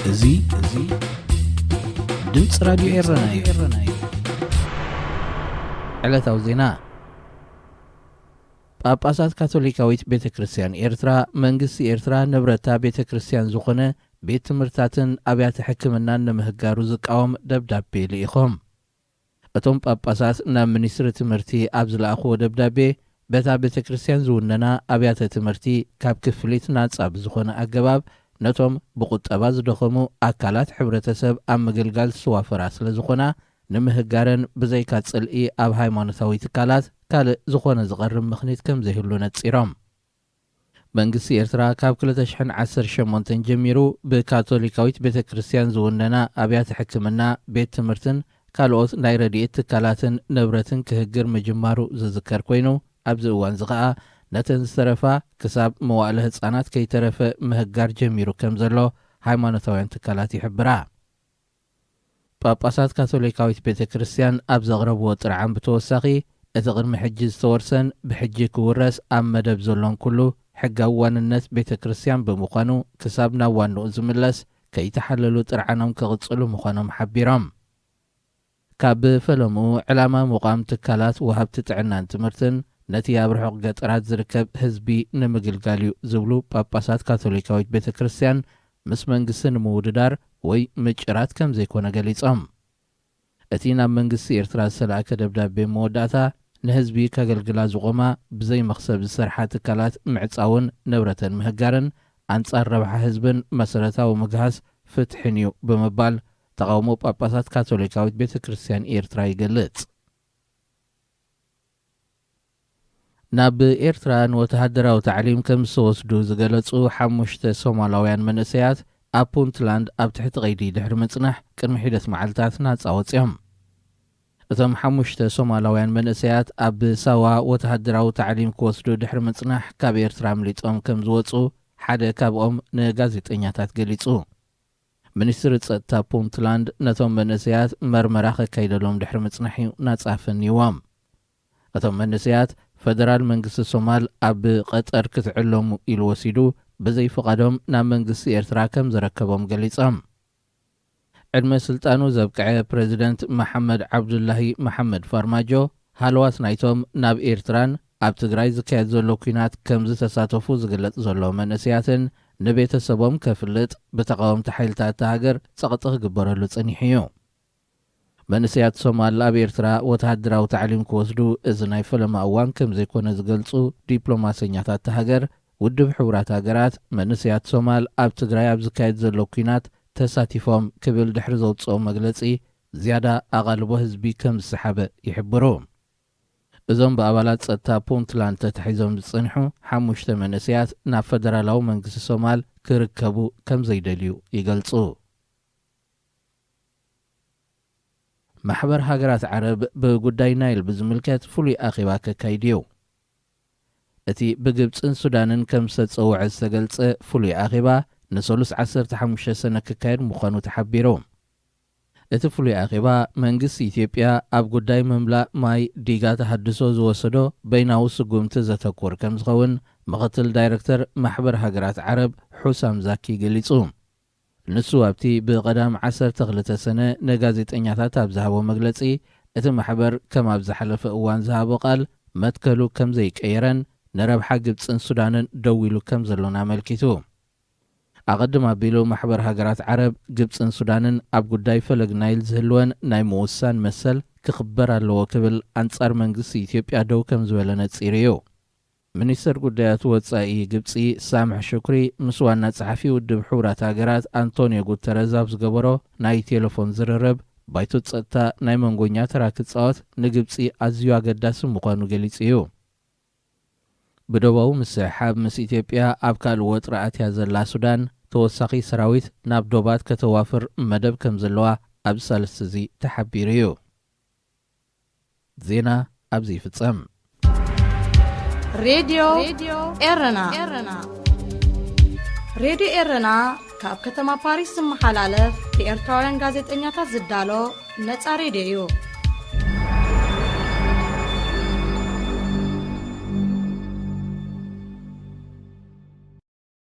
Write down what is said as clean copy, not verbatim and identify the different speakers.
Speaker 1: እዙ ድምፂ ራዲዮ ኤረና እዩ። ዕለታዊ ዜና ጳጳሳት ካቶሊካዊት ቤተ ክርስቲያን ኤርትራ መንግስቲ ኤርትራ ንብረታ ቤተ ክርስቲያን ዝኾነ ቤት ትምህርታትን ኣብያተ ሕክምናን ንምህጋሩ ዝቃወም ደብዳቤ ልኢኾም። እቶም ጳጳሳት ናብ ሚኒስትሪ ትምህርቲ ኣብ ዝለኣኽዎ ደብዳቤ በታ ቤተ ክርስቲያን ዝውነና ኣብያተ ትምህርቲ ካብ ክፍሊት ናጻ ብዝኾነ ኣገባብ ነቶም ብቁጠባ ዝደኸሙ ኣካላት ሕብረተሰብ ኣብ ምግልጋል ዝዋፈራ ስለ ዝኾና ንምህጋረን ብዘይካ ጽልኢ ኣብ ሃይማኖታዊ ትካላት ካልእ ዝኾነ ዝቐርብ ምኽንያት ከም ዘይህሉ ነጺሮም። መንግስቲ ኤርትራ ካብ 2018 ጀሚሩ ብካቶሊካዊት ቤተ ክርስቲያን ዝውነና ኣብያተ ሕክምና ቤት ትምህርትን ካልኦት ናይ ረድኤት ትካላትን ንብረትን ክህግር ምጅማሩ ዝዝከር ኮይኑ ኣብዚ እዋን ዝኸዓ ነተን ዝተረፋ ክሳብ መዋእለ ህፃናት ከይተረፈ ምህጋር ጀሚሩ ከም ዘሎ ሃይማኖታውያን ትካላት ይሕብራ። ጳጳሳት ካቶሊካዊት ቤተ ክርስቲያን ኣብ ዘቕረብዎ ጥርዓን ብተወሳኺ እቲ ቅድሚ ሕጂ ዝተወርሰን ብሕጂ ክውረስ ኣብ መደብ ዘሎን ኩሉ ሕጋዊ ዋንነት ቤተ ክርስቲያን ብምዃኑ ክሳብ ናብ ዋንኡ ዝምለስ ከይተሓለሉ ጥርዓኖም ክቕጽሉ ምዃኖም ሓቢሮም። ካብ ብፈለምኡ ዕላማ ምቋም ትካላት ወሃብቲ ጥዕናን ትምህርትን ነቲ ኣብ ርሑቕ ገጠራት ዝርከብ ህዝቢ ንምግልጋል እዩ ዝብሉ ጳጳሳት ካቶሊካዊት ቤተ ክርስቲያን ምስ መንግስቲ ንምውድዳር ወይ ምጭራት ከም ዘይኮነ ገሊጾም። እቲ ናብ መንግስቲ ኤርትራ ዝሰላእከ ደብዳቤ መወዳእታ ንህዝቢ ከገልግላ ዝቖማ ብዘይ መኽሰብ ዝሰርሓ ትካላት ምዕጻውን ንብረተን ምህጋርን ኣንጻር ረብሓ ህዝብን መሰረታዊ ምግሃስ ፍትሕን እዩ ብምባል ተቃውሞ ጳጳሳት ካቶሊካዊት ቤተ ክርስቲያን ኤርትራ ይገልጽ። ናብ ኤርትራ ንወተሃደራዊ ታዕሊም ከም ዝተወስዱ ዝገለጹ 5 ሶማላውያን መንእሰያት ኣብ ፑንትላንድ ኣብ ትሕቲ ቀይዲ ድሕሪ ምጽናሕ ቅድሚ ሒደት መዓልታት ናጻ ወፂኦም። እቶም 5 ሶማላውያን መንእሰያት ኣብ ሳዋ ወተሃደራዊ ታዕሊም ክወስዱ ድሕሪ ምጽናሕ ካብ ኤርትራ ምሊጦም ከም ዝወፁ ሓደ ካብኦም ንጋዜጠኛታት ገሊጹ። ሚኒስትሪ ጸጥታ ፑንትላንድ ነቶም መንእሰያት መርመራ ከካይደሎም ድሕሪ ምጽናሕ ናጻ ፈኒዎም። እቶም መንእሰያት ፈደራል መንግስቲ ሶማል ኣብ ቀጠር ክትዕለሙ ኢሉ ወሲዱ ብዘይፍቓዶም ናብ መንግስቲ ኤርትራ ከም ዝረከቦም ገሊጾም። ዕድመ ስልጣኑ ዘብቅዐ ፕሬዚደንት መሐመድ ዓብዱላሂ መሐመድ ፋርማጆ ሃልዋት ናይቶም ናብ ኤርትራን ኣብ ትግራይ ዝካየድ ዘሎ ኩናት ከም ዝተሳተፉ ዝግለጽ ዘሎ መንእሰያትን ንቤተሰቦም ከፍልጥ ብተቃወምቲ ሓይልታት ሃገር ጸቕጢ ክግበረሉ ጸኒሑ እዩ። መንእሰያት ሶማል ኣብ ኤርትራ ወተሃደራዊ ታዕሊም ክወስዱ እዚ ናይ ፈለማ እዋን ከም ዘይኮነ ዝገልጹ ዲፕሎማሰኛታት ሃገር ውድብ ሕቡራት ሃገራት መንእሰያት ሶማል ኣብ ትግራይ ኣብ ዝካየድ ዘሎ ኩናት ተሳቲፎም ክብል ድሕሪ ዘውፅኦ መግለጺ ዝያዳ ኣቓልቦ ህዝቢ ከም ዝሰሓበ ይሕብሩ። እዞም ብኣባላት ጸጥታ ፑንትላንድ ተታሒዞም ዝጸንሑ 5 መንእሰያት ናብ ፈደራላዊ መንግስቲ ሶማል ክርከቡ ከም ዘይደልዩ ይገልጹ። ማሕበር ሃገራት ዓረብ ብጉዳይ ናይል ብዝምልከት ፍሉይ ኣኼባ ከካይድ እዩ። እቲ ብግብፅን ሱዳንን ከም ዝተፀውዐ ዝተገልጸ ፍሉይ ኣኼባ ንሰሉስ 15 ሰነ ክካየድ ምዃኑ ተሓቢሩ። እቲ ፍሉይ ኣኼባ መንግስቲ ኢትዮጵያ ኣብ ጉዳይ ምምላእ ማይ ዲጋ ተሃድሶ ዝወሰዶ በይናዊ ስጉምቲ ዘተኮር ከም ዝኸውን ምኽትል ዳይረክተር ማሕበር ሃገራት ዓረብ ሑሳም ዛኪ ገሊጹ። ንሱ ኣብቲ ብቐዳም 12 ሰነ ንጋዜጠኛታት ኣብ ዝሃቦ መግለጺ እቲ ማሕበር ከም ኣብ ዝሓለፈ እዋን ዝሃቦ ቃል መትከሉ ከም ዘይቀየረን ንረብሓ ግብፅን ሱዳንን ደው ኢሉ ከም ዘሎን ኣመልኪቱ። ኣቐድም ኣቢሉ ማሕበር ሃገራት ዓረብ ግብፅን ሱዳንን ኣብ ጉዳይ ፈለግ ናይል ዝህልወን ናይ ምውሳን መሰል ክኽበር ኣለዎ ክብል ኣንጻር መንግስቲ ኢትዮጵያ ደው ከም ዝበለ ነጺሩ እዩ። ሚኒስትር ጉዳያት ወጻኢ ግብፂ ሳምሕ ሽኩሪ ምስ ዋና ጸሓፊ ውድብ ሕቡራት ሃገራት አንቶኒዮ ጉተረዝ ኣብ ዝገበሮ ናይ ቴሌፎን ዝርርብ ባይቶ ጸጥታ ናይ መንጎኛ ተራ ክጻወት ንግብፂ ኣዝዩ ኣገዳሲ ምዃኑ ገሊጹ እዩ። ብደቡባዊ ምስሕሓብ ምስ ኢትዮጵያ ኣብ ካልእ ወጥሪ ኣትያ ዘላ ሱዳን ተወሳኺ ሰራዊት ናብ ዶባት ከተዋፍር መደብ ከም ዘለዋ ኣብ ሳልስቲ እዚ ተሓቢሩ እዩ። ዜና ኣብዚ ይፍጸም።
Speaker 2: ሬድዮ ኤረና ሬድዮ ኤረና ካብ ከተማ ፓሪስ ዝመሓላለፍ ብኤርትራውያን ጋዜጠኛታት ዝዳሎ ነፃ ሬድዮ እዩ።